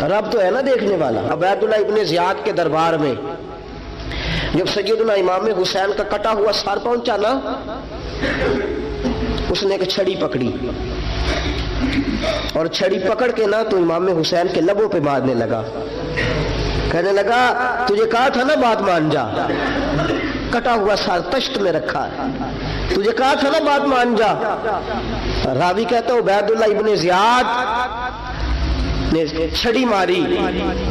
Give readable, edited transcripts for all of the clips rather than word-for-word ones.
رب تو ہے نا دیکھنے والا۔ عبیداللہ ابن زیاد کے دربار میں جب سیدنا امام حسین کا کٹا ہوا سر پہنچا نا، اس نے ایک چھڑی پکڑی اور چھڑی پکڑ کے نا تو امام حسین کے لبوں پہ مارنے لگا، کہنے لگا تجھے کہا تھا نا بات مان جا، کٹا ہوا سر تشت میں رکھا ہے، تجھے کہا تھا نا بات مان جا۔ راوی کہتا ہے عبیداللہ ابن زیاد نے چھڑی ماری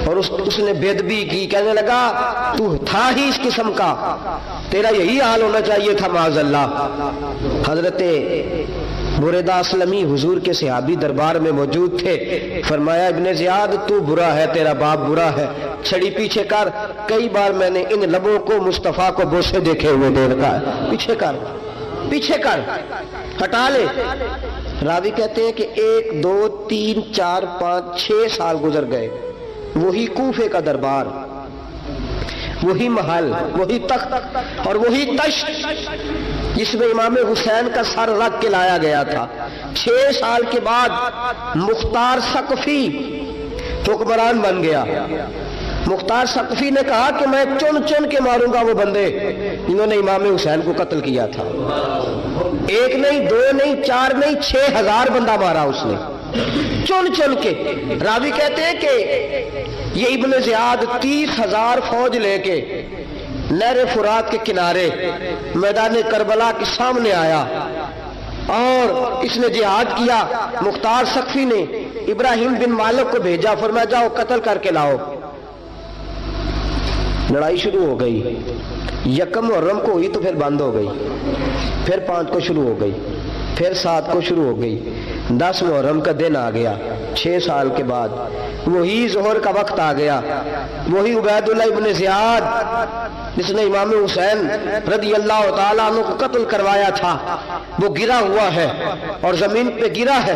اور اس نے بے ادبی کی، کہنے لگا تو تھا ہی اس قسم کا، تیرا یہی حال ہونا چاہیے تھا معاذ اللہ۔ حضرت بریدہ اسلمی حضور کے صحابی دربار میں موجود تھے، فرمایا ابن زیاد تو برا ہے، تیرا باپ برا ہے، چھڑی پیچھے کر۔ کئی بار میں نے ان لبوں کو مصطفیٰ کو بوسے دیکھے ہوئے دیکھا ہے، پیچھے کر، پیچھے کر، ہٹا لے۔ راوی کہتے ہیں کہ 1 2 3 4 5 6 سال گزر گئے، وہی کوفے کا دربار، وہی محل، وہی تخت اور وہی تشت جس میں امام حسین کا سر رکھ کے لایا گیا تھا۔ 6 سال کے بعد مختار ثقفی حکمران بن گیا۔ مختار ثقفی نے کہا کہ میں چن چن کے ماروں گا وہ بندے جنہوں نے امام حسین کو قتل کیا تھا۔ 1 نہیں 2 نہیں 4 نہیں 6000 بندہ مارا اس نے، چن چن کے۔ راوی کہتے ہیں کہ یہ ابن زیاد 30,000 فوج لے کے نہر فرات کے کنارے میدان کربلا کے سامنے آیا اور اس نے جہاد کیا۔ مختار ثقفی نے ابراہیم بن مالک کو بھیجا، فرمایا جاؤ قتل کر کے لاؤ۔ لڑائی شروع ہو گئی، 1 محرم کو ہوئی تو پھر بند ہو گئی، پھر 5 کو شروع ہو گئی، پھر 7 کو شروع ہو گئی، 10 محرم کا دن آ گیا۔ 6 سال کے بعد وہی ظہر کا وقت آ گیا، وہی عبیداللہ ابن زیاد جس نے امام حسین رضی اللہ تعالیٰ عنہ کو قتل کروایا تھا، وہ گرا ہوا ہے اور زمین پہ گرا ہے۔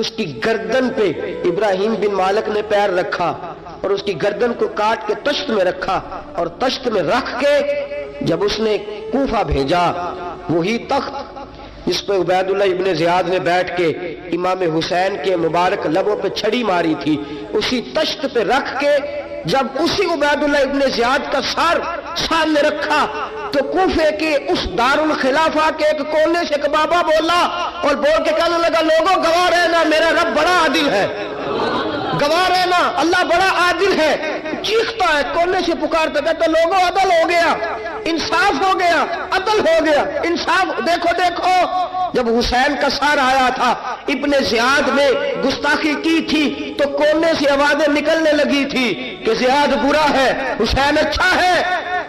اس کی گردن پہ ابراہیم بن مالک نے پیر رکھا اور اس کی گردن کو کاٹ کے تشت میں رکھا، اور تشت میں رکھ کے جب اس نے کوفہ بھیجا، وہی تخت جس پہ عبیداللہ ابن زیاد نے بیٹھ کے امام حسین کے مبارک لبوں پہ چھڑی ماری تھی، اسی تشت پہ رکھ کے جب اسی عبیداللہ ابن زیاد کا سر سامنے رکھا تو کوفے کے اس دارالخلافہ کے ایک کونے سے ایک بابا بولا اور بول کے کہنے لگا لوگوں گواہ رہنا میرا رب بڑا عادل ہے، گواہ رہنا اللہ بڑا عادل ہے۔ چیختا ہے، کونے سے پکارتا، کہتا لوگوں عدل ہو گیا، انصاف ہو گیا، عدل ہو گیا، انصاف۔ دیکھو دیکھو، جب حسین کا سر آیا تھا ابن زیاد نے گستاخی کی تھی تو کونے سے آوازیں نکلنے لگی تھی کہ زیاد برا ہے، حسین اچھا ہے۔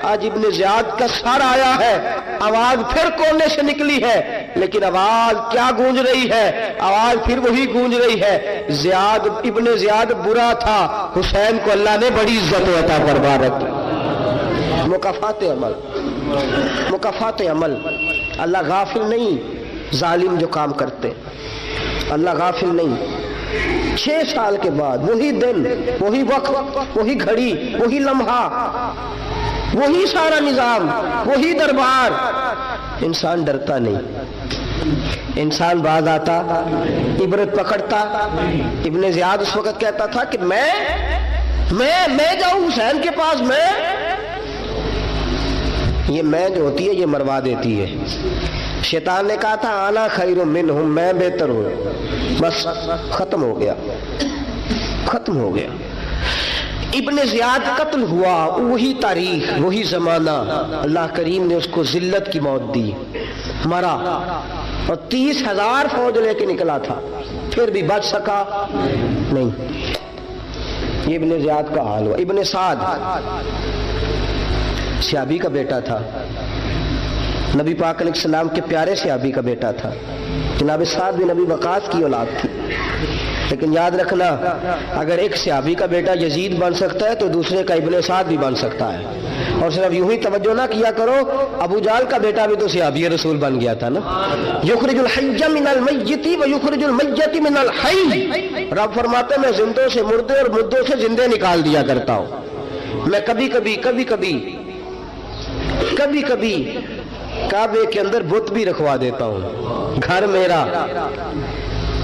آج ابن زیاد کا سر آیا ہے، آواز پھر کونے سے نکلی ہے، لیکن آواز کیا گونج رہی ہے؟ آواز پھر وہی گونج رہی ہے، زیاد ابن زیاد برا تھا، حسین کو اللہ نے بڑی عزت عطا فرما رکھی۔ مکافات عمل، مکافات عمل، اللہ غافل نہیں ظالم جو کام کرتے، اللہ غافل نہیں۔ 6 سال کے بعد وہی دن، وہی وقت، وہی گھڑی، وہی لمحہ، وہی سارا نظام، وہی دربار۔ انسان ڈرتا نہیں، انسان باز آتا، عبرت پکڑتا۔ ابن زیاد اس وقت کہتا تھا کہ میں جاؤں حسین کے پاس، یہ میں جو ہوتی ہے یہ مروا دیتی ہے۔ شیطان نے کہا تھا انا خیر منہم، میں بہتر ہوں، بس ختم ہو گیا، ختم ہو گیا۔ ابن زیاد قتل ہوا، وہی تاریخ، وہی زمانہ، اللہ کریم نے اس کو ذلت کی موت دی، مرا، اور 30,000 فوج لے کے نکلا تھا، پھر بھی بچ سکا نہیں۔ یہ ابن زیاد کا حال ہوا۔ ابن سعد صحابی کا بیٹا تھا، نبی پاک علیہ السلام کے پیارے صحابی کا بیٹا تھا، جناب سعد بن نبی وقاص کی اولاد تھی۔ لیکن یاد رکھنا، اگر ایک صحابی کا بیٹا یزید بن سکتا ہے تو دوسرے کا ابن سعد بھی بن سکتا ہے۔ اور صرف یوں ہی توجہ نہ کیا کرو، ابو جہل کا بیٹا بھی تو صحابی رسول بن گیا تھا نا۔ یخرج الحی من المیت ویخرج المیت من الحی، رب فرماتے ہیں میں زندوں سے مردے اور مردوں سے زندے نکال دیا کرتا ہوں۔ میں کبھی کبھی کعبے کے اندر بت بھی رکھوا دیتا ہوں، گھر میرا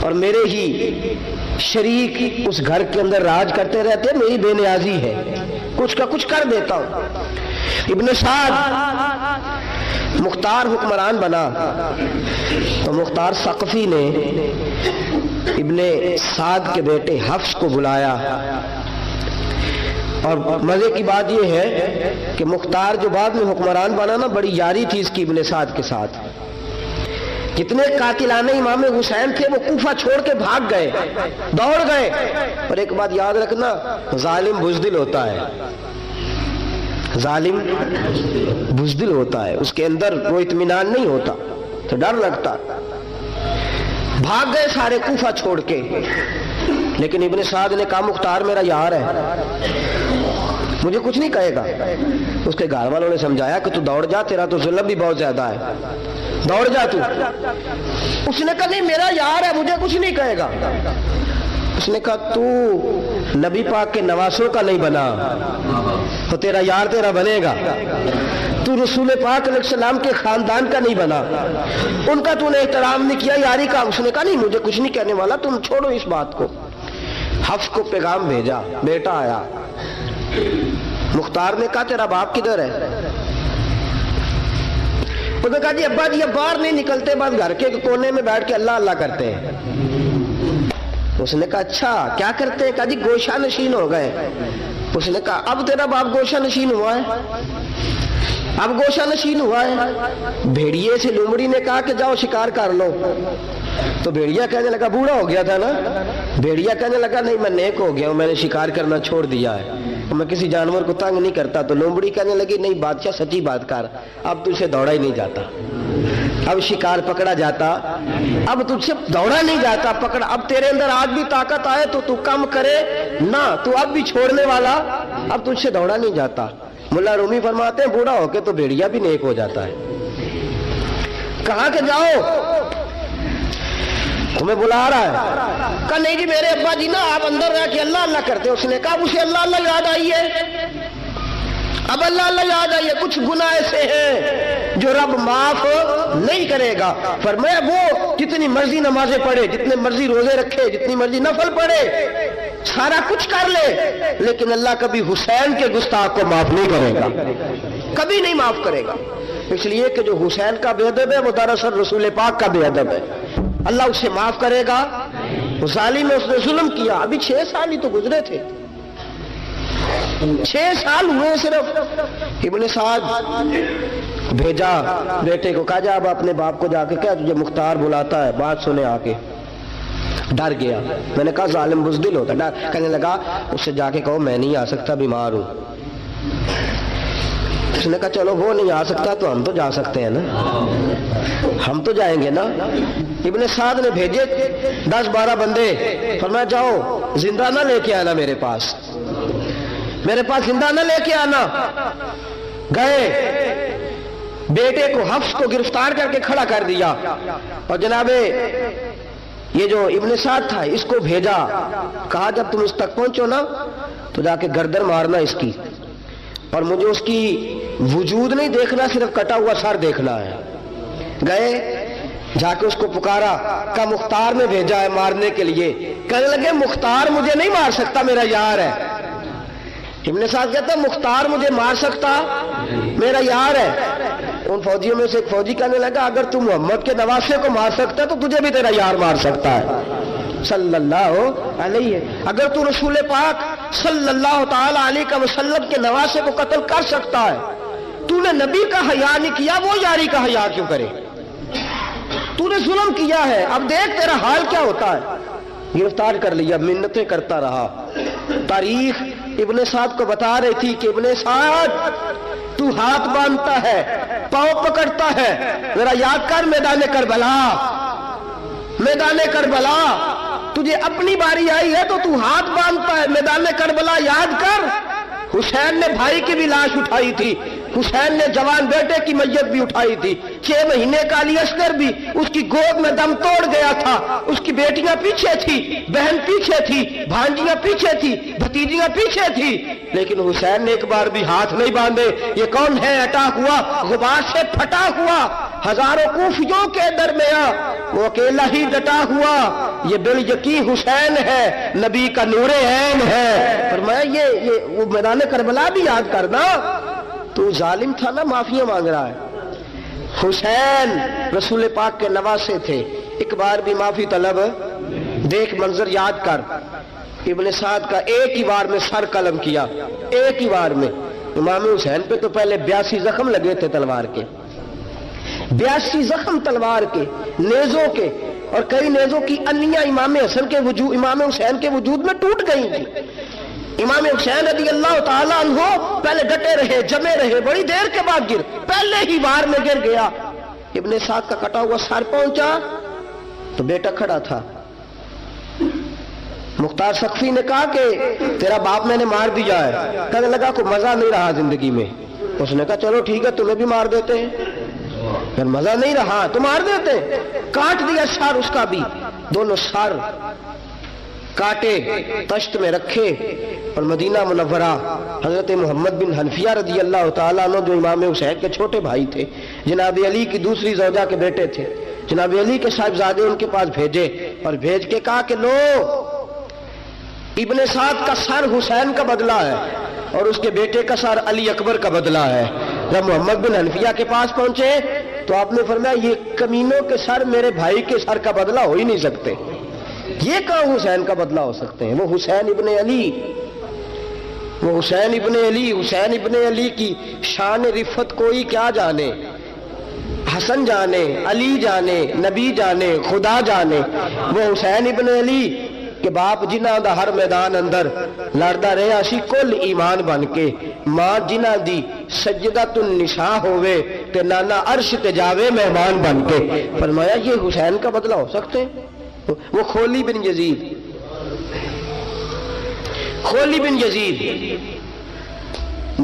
اور میرے ہی शरीक उस घर के अंदर राज करते रहते, मेरी बेनियाजी है, कुछ का कुछ कर देता हूं। इब्न साद मुख्तार हुक्मरान बना तो मुख्तार सक़फ़ी ने इब्ने साद के बेटे हफ्स को बुलाया। और मजे की बात यह है कि मुख्तार जो बाद में हुक्मरान बना ना, बड़ी यारी थी इसकी इब्ने साद के साथ। जितने कातिलाने इमाम हुसैन थे वो कूफा छोड़ के भाग गए, दौड़ गए। और एक बात याद रखना, जालिम बुज़दिल होता है, जालिम बुज़दिल होता है, उसके अंदर वो इत्मीनान नहीं होता, तो डर लगता। भाग गए सारे कूफा छोड़ के। लेकिन इब्ने साद ने कहा मुख्तार मेरा यार है, मुझे कुछ नहीं कहेगा। उसके घर वालों ने समझाया कि तू दौड़ जा, तेरा तो जुल्म भी बहुत ज्यादा है, दौड़ जा तू। उसने कहा नहीं मेरा यार है, मुझे कुछ नहीं कहेगा। उसने कहा तू नबी पाक के नवासों का नहीं बना तो तेरा यार तेरा बनेगा। तू रसूल पाक अलैहिस्सलाम के खानदान का नहीं बना, उनका तूने एहतराम नहीं किया, यारी का। उसने कहा नहीं मुझे कुछ नहीं कहने वाला, तुम छोड़ो इस बात को। हफ्स को पैगाम भेजा, बेटा आया। मुख्तार ने कहा तेरा बाप किधर है? उसने कहा जी अब्बा जी अब बाहर नहीं निकलते, बस घर के कोने में बैठ के अल्लाह अल्लाह करते हैं। उसने कहा अच्छा क्या करते हैं? कहा जी गोशा नशीन हो गए। उसने कहा अब तेरा बाप गोशा नशीन हुआ है? अब गोशा नशीन हुआ है। भेड़िए से लोमड़ी ने कहा कि जाओ शिकार कर लो, तो भेड़िया कहने लगा बूढ़ा हो गया था ना। भेड़िया कहने लगा नहीं मैं नेक हो गया हूं, मैंने शिकार करना छोड़ दिया है, तो मैं किसी जानवर को तंग नहीं करता। तो लोमड़ी कहने लगी नहीं बादशाह सच्ची बात कर, अब तुझसे दौड़ा ही नहीं जाता, अब शिकार पकड़ा जाता, अब तुझसे दौड़ा नहीं जाता, पकड़ा। अब तेरे अंदर आज भी ताकत आए तो तू कम करे ना, तू अब भी छोड़ने वाला, अब तुझसे दौड़ा नहीं जाता। मुल्ला रूमी फरमाते हैं बूढ़ा होके तो भेड़िया भी नेक हो जाता है। कहा के जाओ, तुम्हें बुला रहा है। कहा नहीं जी मेरे अब्बा जी ना आप अंदर रह के अल्लाह अल्लाह करते। उसने कहा मुझे अल्लाह अल्लाह याद आई है, अब अल्लाह अल्लाह याद आई है, कुछ गुनाह ऐसे हैं जो रब माफ नहीं करेगा। फरमाया वो जितनी मर्जी नमाजें पढ़े, जितने मर्जी रोजे रखे, जितनी मर्जी नफल पढ़े, सारा कुछ कर ले, लेकिन अल्लाह कभी हुसैन के गुस्ताख को माफ नहीं करेगा, कभी नहीं माफ करेगा। इसलिए कि जो हुसैन का बेअदब है वो दरअसल रसूल पाक का बेअदब है, अल्लाह उसे माफ करेगा। जालिम ने उसने जुल्म किया। अभी 6 साल ही तो गुजरे थे, 6 साल हुए सिर्फ। इब्ने साद भेजा बेटे को, कहा जा अब अपने बाप को जाके क्या तुझे मुख्तार बुलाता है, बात सुने आके। डर गया। मैंने कहा जालिम बुज़दिल होता। डर कहने लगा उससे जाके कहो मैं नहीं आ सकता, बीमार हूं। उसने कहा चलो वो नहीं आ सकता तो हम तो जा सकते हैं ना, हम तो जाएंगे ना। इब्ने साद ने भेजे 10-12 बंदे, फरमाया जाओ जिंदा ना लेके आना मेरे पास, मेरे पास जिंदा ना लेके आना। गए, बेटे को हफ्स को गिरफ्तार करके खड़ा कर दिया और जनाबे ये जो इब्ने साद था इसको भेजा। कहा जब तुम इस तक पहुंचो ना तो जाके गर्दन मारना इसकी, और मुझे उसकी वजूद नहीं देखना, सिर्फ कटा हुआ सर देखना है। गए, जाके उसको पुकारा, का मुख्तार ने भेजा है मारने के लिए। कहने लगे मुख्तार मुझे नहीं मार सकता, मेरा यार है। इब्ने साद कहता है मुख्तार मुझे मार सकता, मेरा यार है। उन फौजियों में से एक फौजी कहने लगा अगर तू मोहम्मद के नवासे को मार सकता है तो तुझे भी तेरा यार मार सकता है सल्लल्लाहु अलैहि। अगर तू रसूल पाक सल्लल्लाहु ताला अलैहि वसल्लम के नवासे को कत्ल कर सकता है, तूने नबी का हया नहीं किया, वो यारी का हया क्यों करे? तूने जुल्म किया है, अब देख तेरा हाल क्या होता है। गिरफ्तार कर लिया, मिन्नतें करता रहा। तारीख इब्ने साद को बता रही थी कि इब्ने साद तू हाथ बांधता है, पांव पकड़ता है, जरा याद कर मैदाने करबला, मैदाने करबला तुझे अपनी बारी आई है तो तू हाथ बांधता है, मैदाने करबला याद कर। हुसैन ने भाई की भी लाश उठाई थी, हुसैन ने जवान बेटे की मैयत भी उठाई थी। 6 महीने का अली असगर भी उसकी गोद में दम तोड़ गया था। उसकी बेटियां पीछे थी, बहन पीछे थी, भांजियां पीछे थी, भतीजियां पीछे थी, लेकिन हुसैन ने एक बार भी हाथ नहीं बांधे। ये कौन है? अटा हुआ, गुबार से फटा हुआ ہزاروں کوفیوں کے درمیان وہ اکیلا ہی ڈٹا ہوا، یہ بالیقین حسین ہے، نبی کا نور عین ہے۔ فرمایا یہ وہ میدان کربلا بھی یاد کرنا، تو ظالم تھا نا، معافیاں مانگ رہا ہے۔ حسین رسول پاک کے نواسے تھے، ایک بار بھی معافی طلب، دیکھ منظر یاد کر، ابن سعد کا ایک ہی بار میں سر قلم کیا، ایک ہی بار میں۔ امام حسین پہ تو پہلے 82 زخم لگے تھے تلوار کے، 82 زخم تلوار کے، نیزوں کے، اور کئی نیزوں کی انیاں امام حسین کے وجود میں ٹوٹ گئی تھی۔ امام حسین رضی اللہ تعالیٰ عنہ پہلے ڈٹے رہے، جمے رہے، بڑی دیر کے بعد پہلے ہی بار میں گر گیا۔ ابن سعد کا کٹا ہوا سر پہنچا تو بیٹا کھڑا تھا۔ مختار سقفی نے کہا کہ تیرا باپ میں نے مار دیا ہے۔ کہنے لگا کوئی مزہ نہیں رہا زندگی میں۔ اس نے کہا چلو ٹھیک ہے، تمہیں بھی مار دیتے ہیں۔ پھر مزہ نہیں رہا تو مار دیتے، کاٹ دیا سر اس کا بھی، دونوں سر کاٹے، تشت میں رکھے، اور مدینہ منورہ حضرت محمد بن حنفیہ رضی اللہ تعالیٰ عنہ جو امام حسین کے چھوٹے بھائی تھے، جناب علی کی دوسری زوجہ کے بیٹے تھے، جناب علی کے صاحبزادے ان کے پاس بھیجے، اور بھیج کے کہا کہ لو ابن سعد کا سر حسین کا بدلہ ہے اور اس کے بیٹے کا سر علی اکبر کا بدلہ ہے۔ جب محمد بن حنفیہ کے پاس پہنچے تو آپ نے فرمایا یہ کمینوں کے سر میرے بھائی کے سر کا بدلہ ہو ہی نہیں سکتے، یہ کہاں حسین کا بدلہ ہو سکتے ہیں؟ وہ حسین ابن علی، وہ حسین ابن علی، حسین ابن علی کی شان رفت کوئی کیا جانے، حسن جانے، علی جانے، نبی جانے، خدا جانے۔ وہ حسین ابن علی کہ باپ جنہ دا ہر میدان اندر لڑدا رہا سی کل ایمان بن کے، ماں جنہ دی سجدۃ النساء ہوئے تے نانا عرش تے جاوے مہمان بن کے۔ فرمایا یہ حسین کا بدلہ ہو سکتے ہیں؟ وہ خولی بن یزید، خولی بن یزید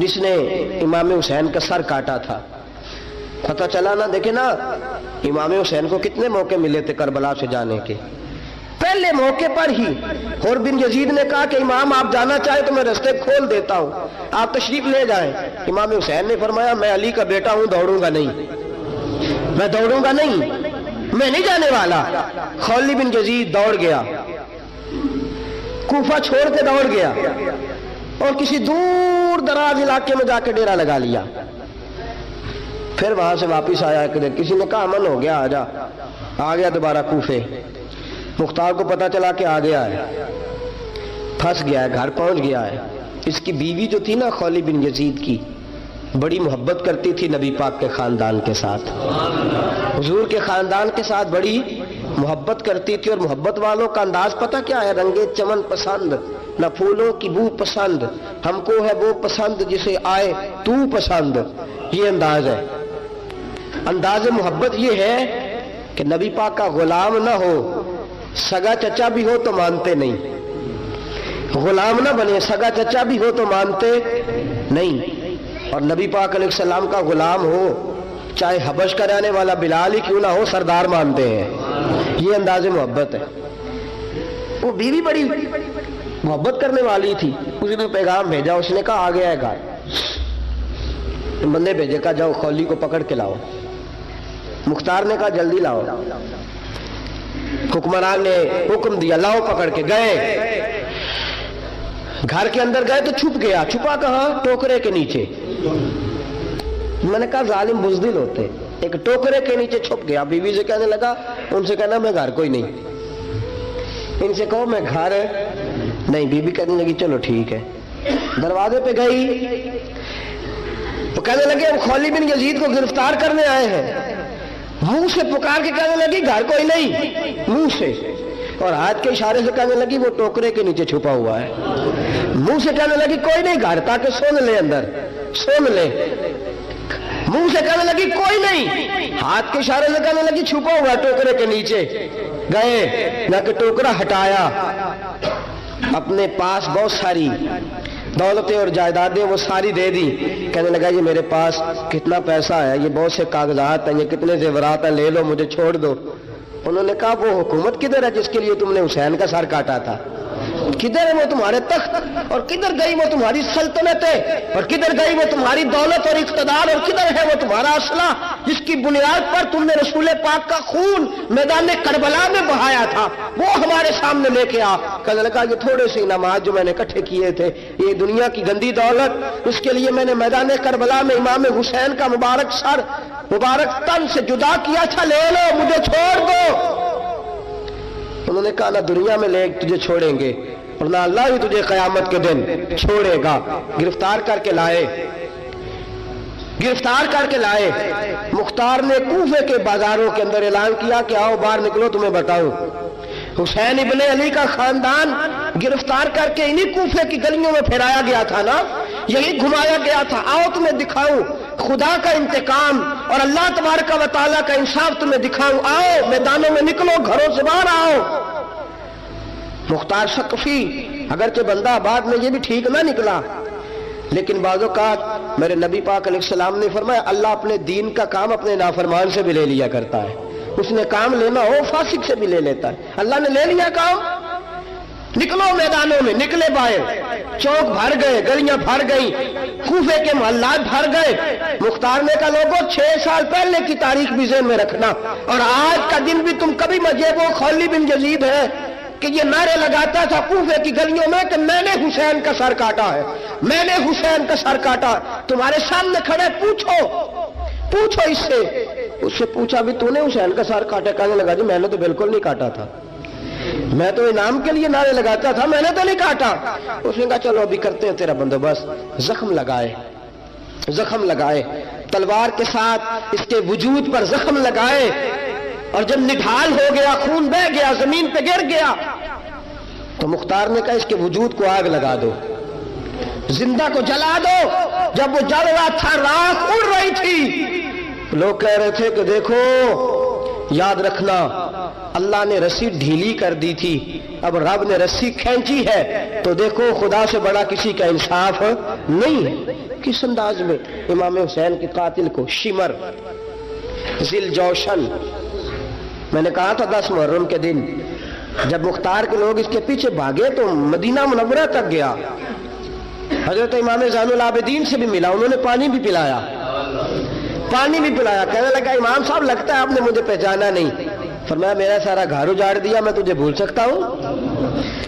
جس نے امام حسین کا سر کاٹا تھا، پتہ چلا نا، دیکھیں نا امام حسین کو کتنے موقع ملے تھے کربلا سے جانے کے۔ پہلے موقع پر ہی حر بن یزید نے کہا کہ امام آپ جانا چاہے تو میں رستے کھول دیتا ہوں، آپ تشریف لے جائیں۔ امام حسین نے فرمایا میں علی کا بیٹا ہوں، دوڑوں گا نہیں، میں دوڑوں گا نہیں، میں نہیں جانے والا۔ خولی بن یزید دوڑ گیا، کوفہ چھوڑ کے دوڑ گیا اور کسی دور دراز علاقے میں جا کے ڈیرا لگا لیا۔ پھر وہاں سے واپس آیا، کسی نے کہا امن ہو گیا، آ گیا دوبارہ کوفے۔ مختار کو پتا چلا کہ آ گیا ہے، پھنس گیا ہے، گھر پہنچ گیا ہے۔ اس کی بیوی جو تھی نا خولی بن یزید کی، بڑی محبت کرتی تھی نبی پاک کے خاندان کے ساتھ، حضور کے خاندان کے ساتھ بڑی محبت کرتی تھی، اور محبت والوں کا انداز پتہ کیا ہے؟ رنگے چمن پسند، نہ پھولوں کی بو پسند، ہم کو ہے وہ پسند جسے آئے تو پسند۔ یہ انداز ہے، انداز محبت یہ ہے کہ نبی پاک کا غلام نہ ہو، سگا چچا بھی ہو تو مانتے نہیں، غلام نہ بنے، سگا چچا بھی ہو تو مانتے نہیں، اور نبی پاک علیہ السلام کا غلام ہو، چاہے حبش کا رہنے والا بلال ہی کیوں نہ ہو، سردار مانتے ہیں۔ یہ انداز محبت ہے۔ وہ بیوی بڑی محبت کرنے والی تھی، اس نے پیغام بھیجا، اس نے کہا آ گیا ہے گھر، بندے بھیجے، کہا جاؤ خولی کو پکڑ کے لاؤ۔ مختار نے کہا جلدی لاؤ، حکمران نے حکم دیا، لاؤ پکڑ کے۔ گئے گھر کے اندر گئے تو چھپ گیا، چھپا کہاں؟ ٹوکرے کے نیچے۔ میں نے کہا ظالم بزدل ہوتے، ایک ٹوکرے کے نیچے چھپ گیا۔ بیوی سے کہنے لگا، ان سے کہنا میں گھر کوئی نہیں، ان سے کہو میں گھر نہیں۔ بیوی کہنے لگی چلو ٹھیک ہے۔ دروازے پہ گئی تو کہنے لگے ہم خولی بن یزید کو گرفتار کرنے آئے ہیں۔ منہ سے پکار کے کہنے لگی گھر کوئی نہیں، منہ سے، اور ہاتھ کے اشارے سے کہنے لگی وہ ٹوکرے کے نیچے چھپا ہوا ہے۔ منہ سے کہنے لگی کوئی نہیں گھر، تاکہ سن لے، اندر سن لے۔ منہ سے کہنے لگی کوئی نہیں، ہاتھ کے اشارے سے کہنے لگی چھپا ہوا ہے ٹوکرے کے نیچے۔ گئے، نہ کہ ٹوکرا ہٹایا، اپنے پاس بہت ساری دولتیں اور جائیدادیں وہ ساری دے دی۔ کہنے لگا یہ میرے پاس کتنا پیسہ ہے، یہ بہت سے کاغذات ہیں، یہ کتنے زیورات ہیں، لے لو، مجھے چھوڑ دو۔ انہوں نے کہا وہ حکومت کدھر ہے جس کے لیے تم نے حسین کا سر کاٹا تھا؟ किधर है वो तुम्हारे तख्त और किधर गई वो तुम्हारी सल्तनतें और किधर गई वो तुम्हारी दौलत और इक़्तिदार और किधर है वो तुम्हारा असला जिसकी बुनियाद पर तुमने रसूल पाक का खून मैदान करबला में बहाया था, वो हमारे सामने लेके आ। कहने लगा ये थोड़े से नमाज जो मैंने इकट्ठे किए थे, ये दुनिया की गंदी दौलत, इसके लिए मैंने मैदान करबला में इमाम हुसैन का मुबारक सर मुबारक तन से जुदा किया था, ले लो, मुझे छोड़ दो। उन्होंने कहा ना दुनिया में ले तुझे छोड़ेंगे और ना अल्लाह भी तुझे कयामत के दिन छोड़ेगा। गिरफ्तार करके लाए। मुख्तार ने कूफे के बाजारों के अंदर ऐलान किया कि आओ बाहर निकलो, तुम्हें बताऊं। हुसैन इब्ने अली का खानदान गिरफ्तार करके इन्हीं कूफे की गलियों में फिराया गया था ना, यही घुमाया गया था। आओ तुम्हें दिखाऊं खुदा का इंतकाम और अल्लाह तबारक व तआला का इंसाफ तुम्हें दिखाऊं, आओ मैदानों में निकलो, घरों से बाहर आओ। मुख्तार सकफी अगरचे बंदा बाद में ये भी ठीक ना निकला, लेकिन बाज़ औक़ात मेरे नबी पाक अलैहिस्सलाम ने फरमाया अल्लाह अपने दीन का काम अपने नाफरमान से भी ले लिया करता है। उसने काम लेना हो फासिक से भी ले लेता है। अल्लाह ने ले लिया काम, निकलो मैदानों में। निकले बाहर, चौक भर गए, गलियां भर गई, कूफे के मोहल्लात भर गए। मुख्तार ने कहा लोगों 6 साल पहले की तारीख भी ज़हन में रखना और आज का दिन भी तुम कभी मजे वो खौली बिन यजीद है कि ये नारे लगाता था कूफे की गलियों में कि मैंने हुसैन का सर काटा है, मैंने हुसैन का सर काटा। तुम्हारे सामने खड़े, पूछो इससे। उससे पूछा भी तूने हुसैन का सर काटा? कहने लगा जी मैंने तो बिल्कुल नहीं काटा था, मैं तो इनाम के लिए नारे लगाता था, मैंने तो नहीं काटा। उसने कहा चलो अभी करते हैं तेरा बंदोबस्त। जख्म लगाए तलवार के साथ, इसके वजूद पर जख्म लगाए और जब निढाल हो गया, खून बह गया, जमीन पे गिर गया, तो मुख्तार ने कहा इसके वजूद को आग लगा दो, जिंदा को जला दो। जब वो जल रहा था, राख उड़ रही थी, लोग कह रहे थे कि देखो याद रखना अल्लाह ने रस्सी ढीली कर दी थी, अब रब ने रस्सी खींची है, तो देखो खुदा से बड़ा किसी का इंसाफ नहीं है। किस अंदाज में इमाम हुसैन के कातिल को शिमर जिल जोशन, मैंने कहा था 10 मुहर्रम के दिन जब मुख्तार के लोग इसके पीछे भागे तो मदीना मुनव्वरा तक गया, हजरत इमाम ज़ैनुल आबिदीन से भी मिला, उन्होंने पानी भी पिलाया। कहने लगा इमाम साहब लगता है आपने मुझे पहचाना नहीं। फरमाया मेरा सारा घर उजाड़ दिया, मैं तुझे भूल सकता हूँ?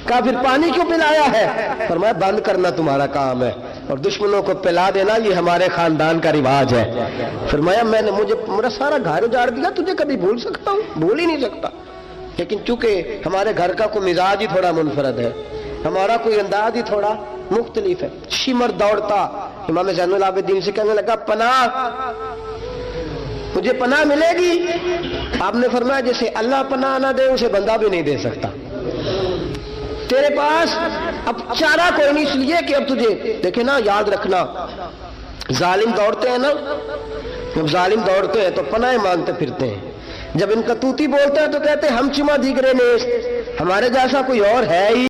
कहा फिर पानी क्यों पिलाया है? फरमाया बंद करना तुम्हारा काम है और दुश्मनों को पिला देना ये हमारे खानदान का रिवाज है। फरमाया मेरा सारा घर उजाड़ दिया, तुझे कभी भूल सकता हूँ? भूल ही नहीं सकता। लेकिन चूंकि हमारे घर का कोई मिजाज ही थोड़ा मुनफरद है, हमारा कोई अंदाज ही थोड़ा मुख्तलिफ है। शिमर दौड़ता इमाम ज़ैनुल आबिदीन से कहने लगा पनाह, मुझे पनाह मिलेगी? आपने फरमाया जैसे अल्लाह पनाह ना दे उसे बंदा भी नहीं दे सकता। तेरे पास अब चारा कोई नहीं, इसलिए कि अब तुझे देखे ना, याद रखना जालिम दौड़ते हैं ना, जब जालिम दौड़ते हैं तो पनाह मांगते फिरते हैं, जब इनका तूती बोलता है तो कहते हैं हम चुमा दिगरे ने, हमारे जैसा कोई और है ही